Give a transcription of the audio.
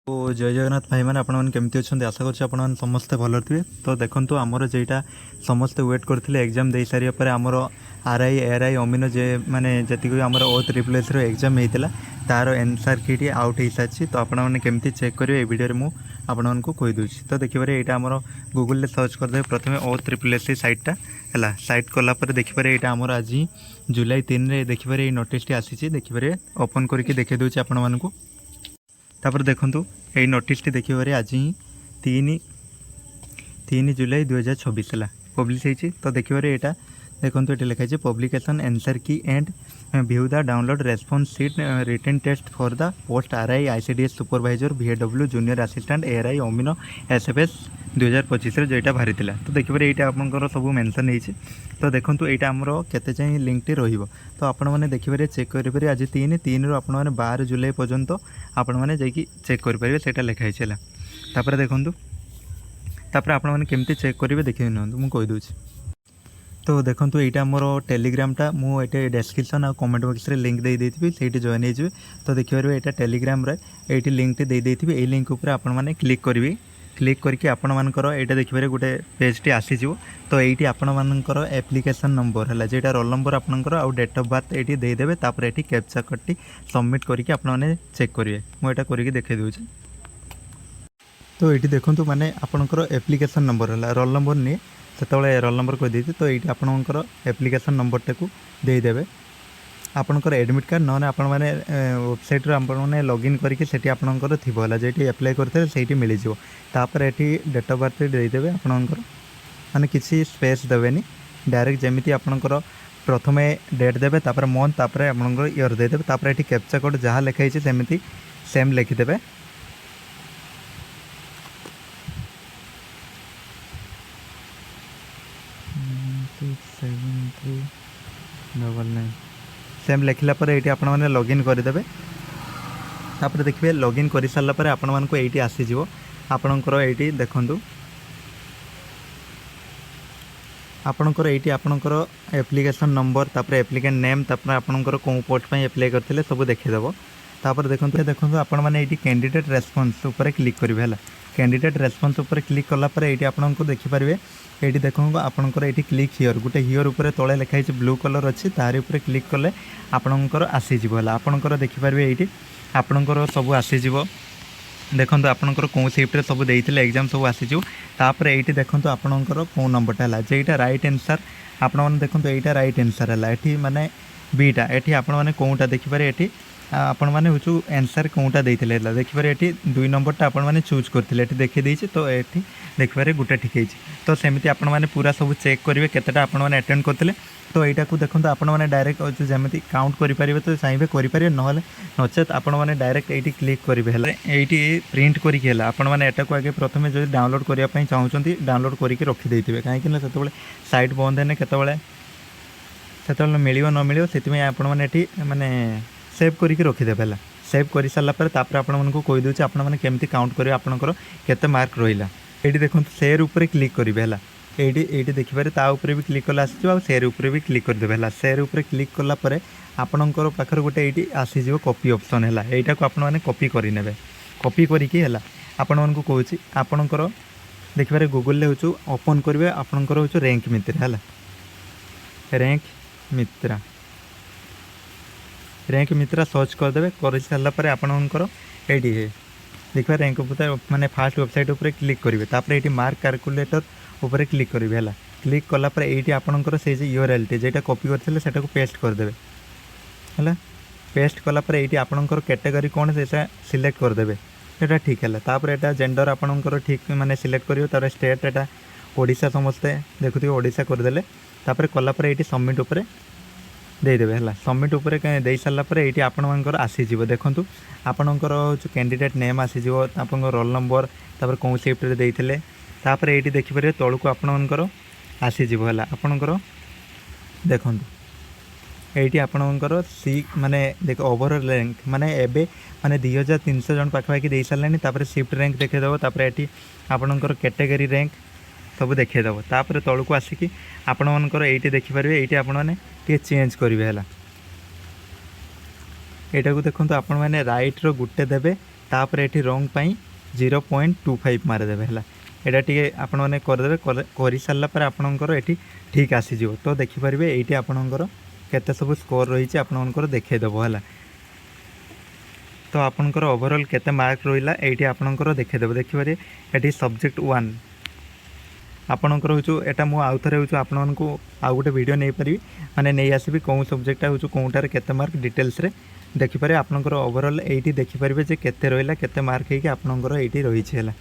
तो जय जगन्नाथ भाई मैंने आपमती अच्छा आशा कर समस्ते भल थे। तो देखो आमर जेटा समस्ते वेट करते एग्जाम दे सारे आमर आरआई एआरआई अमीन जे माने जी आम ओ ट्रिपल एस एग्जाम होता तार एनसर की आउट हो सारी। तो आपने केमती चेक करेंगे वीडियो में आपको कहीदे। तो देखिए यहाँ आम गूगल सर्च करदे प्रथम ओ ट्रिपल एस सैटा है सैट कलापर देखिए यहाँ आम आज जुलाई 3 देखिए ये नोटिस आसी देखिए ओपन करके देखे दूसरी आपको। तापर देखूँ यही नोटिस देखिए आज ही 3 जुलाई 2026 है पब्लिश होती। तो देखिए यहाँ देखो ये लिखाई पब्लिकेशन एनसर की and view the download response sheet written test for the post RI ICDS supervisor VAW junior assistant ARI अमीनो एसएफएस 2025 जोटा बाहरी। तो देखिए यहाँ आपंकर सब मेंशन होती। तो देखो यहाँ आमर केते जाए लिंकटी रहिबो। तो आपण मैंने देखिए चेक करेंगे आज 3 रु आप 12 जुलाई पर्यंत आपण मैंने जाकि चेक करेंगे से लिखाई है। तापर देखूँ तापर आपण मैंने केमती चेक करेंगे देखिए ना मुझे कहीदे। तो देखो यहाँ मोर टेलीग्रामटा मुझे डेस्क्रिप्शन और कमेंट बॉक्स में लिंक दे देती से जॉइन हो। तो देखिए यहाँ टेलीग्राम ये लिंकटी दे देती यही लिंक उपर आपण मैंने क्लिक करेंगे। क्लिक करके आपण मानकर यहाँ देखिए गोटे पेजटी आसीज। तो ये आपण मानकर एप्लिकेशन नंबर है जेटा रोल नंबर आपंकर आउ डेट ऑफ बर्थ ये देदेवे। तापर ये कैप्चा कोड सबमिट करके आपने चेक करेंगे मुझे करके देखे दूँ। तो ये देखो माने आपंकर एप्लिकेशन नंबर है रोल नंबर नहीं से रोल नंबर कह देती। तो ये आपंकर एप्लिकेशन नंबरटा को देदेवे आपंकर एडमिट कार्ड ना आपण मैंने वेबसाइट आपने लॉगिन करके आपंकर थी जेटी एप्लाई करते से मिल जापर ये डेट ऑफ बर्थ देदेवे आपंकर माने किसी स्पेस देवेनि डायरेक्ट जमीती आपंकर प्रथम डेट देवे तापर मंथ तापर आपंकर ईयर देदेवे तापर ये कैप्चा कोड जहाँ लिखाई सेमती सेम लिखिदेवे। सेम लिखला ये आपण मैंने लॉगिन करदे। तापर देखिए लॉगिन कर सारापर आपण मानक ये आसीज आपणकर ये देखूँ आपणकर ये आपणकर एप्लिकेशन नंबर तापर एप्लिकेंट नेम तापर आपणकर कौ पोस्ट एप्लाई करते सब देखीदेव। तापर देखो आपण मैंने ये कैंडिडेट रेस्पॉन्स उपर क्लिक करेंगे है कैंडिडेट रेस्पॉन्स उपर क्लिक कलापर ये आपको देखिपारे ये देखो आपंकर ये क्लिक हियर गोटे हियर उपर तले लिखाई ब्लू कलर अच्छी तार उपर क्लिक कले आपणकर आसीज है आपंकर देखिपारे ये आपणकर सब आसीज। देखो आपंकर कौ सिफ्ट सब देते एग्जाम सब आसीज। तापर ये देखो आपंकर कौ नंबरटा है जेटा राइट आंसर आपण मैंने देखो यहाँ राइट आंसर है ये माने बीटा ये आपण मैंने कौटा देखिपारे ये आपण मैंने हूँ आंसर कौटा देते देखिए ये 2 नंबरटा आपण मैंने चूज करते देखी देती। तो ये देखिए गोटे ठीक है। तो सेमती आपण मैंने पूरा सब चेक करेंगे केतेटा आपण मैंने अटेंड करते। तो यहाँ को देखो आपण मैंने डायरेक्ट जमी काउंट करेंगे तो चाहिए करेंगे ना नचेत आपण मैंने डायरेक्ट ये क्लिक करेंगे ये प्रिंट करके आपण मैंने यहाँ को आगे प्रथम जो डाउनलोड करने चाहते डाउनलोड करके रखिदे कहीं से साइट बंद है केत मिल न मिल से आपण मैंने माने सेव करके रखिदेवे है सेव कर सारापर आपको कहीदे आपने केमती काउंट करेंगे आपंकर केते मार्क रहा। ये देखो शेयर उपर क्लिक करेंगे है ये देखिए ताऊपर भी क्लिक कले आसी शेयर उपर भी क्लिक करदे है शेयर उपर क्लिक कलापर आपणकर पाखर गोटे ये आसीज कॉपी ऑप्शन है यहाँ को आपने कॉपी करने कॉपी करके है आपण मानक कहूँ आपणकर देखिए गूगल हूँ ओपन करेंगे आपणकर हूँ रैंक मित्रा है रैंक मित्रा सर्च करदे कर सारापर आपणकर ये देखिए रैंक माने फास्ट वेबसाइट उपर क्लिक करेंगे तापर ये मार्क कैलकुलेटर उपर क्लिक करेंगे है क्लिक कलापर ये आपणकर से यूआरएल जेटा कॉपी करते से पेस्ट करदे है पेस्ट कलापर ये आपणकर कैटेगरी कौन से सिलेक्ट करदे ये ठीक है। तापर यहाँ जेंडर आपणकर ठीक माने सिलेक्ट करेंगे तार स्टेट यहाँ ओडिशा समस्ते देखुए ओडिशा करदे तापर कलापर ये सबमिट उपर देदेवे है सबमिट उपर दे सारापर ये आपंकर आसीज देखूँ आपणकर कैंडिडेट नेम आसीज आप रोल नंबर तापर कौन सिफ्ट देते तापर ये देखिए तौक आपणकर आसीज है आपणकर देखूँ ये आपणकर सी माने देख ओवर रैंक माने एबे माने 2300 जन पाखापाखि दे सारे तापर शिफ्ट रैंक देखेदेव तापर ये आपणकर कैटेगरी रैंक सब देखीदेव तापर तौक आसिकी आपण मानकर ये देखिपारे ये आपने चेंज करेंगे है यहाँ को देखो आपण मैंने रईट रो गुटे देवे तापर ये रंग पाई 0.25 मारिदेवे है यहाँ टी आपण मैंने करदे कर सारापर आपणकर ये ठीक आसीज तो देखिपारे ये आपणकर केते सब स्कोर रही आपणकर देखईदेव है तो आपणकर ओवरऑल केते मार्क रहा ये आपणकर देखईदेव देखिपारे ये सब्जेक्ट 1 आपणकर हूँ एटा मुझे आउ थे हूँ आपण आउ गोटे वीडियो नहीं पारि माने नहीं आसबि कौन सब्जेक्टा हूँ कौटार केते मार्क डिटेल्स रे देखिपारे आपणकर ओवरऑल ये देखिपारे जे केते रहा केते मार्क होगी आपणकर ये रही है।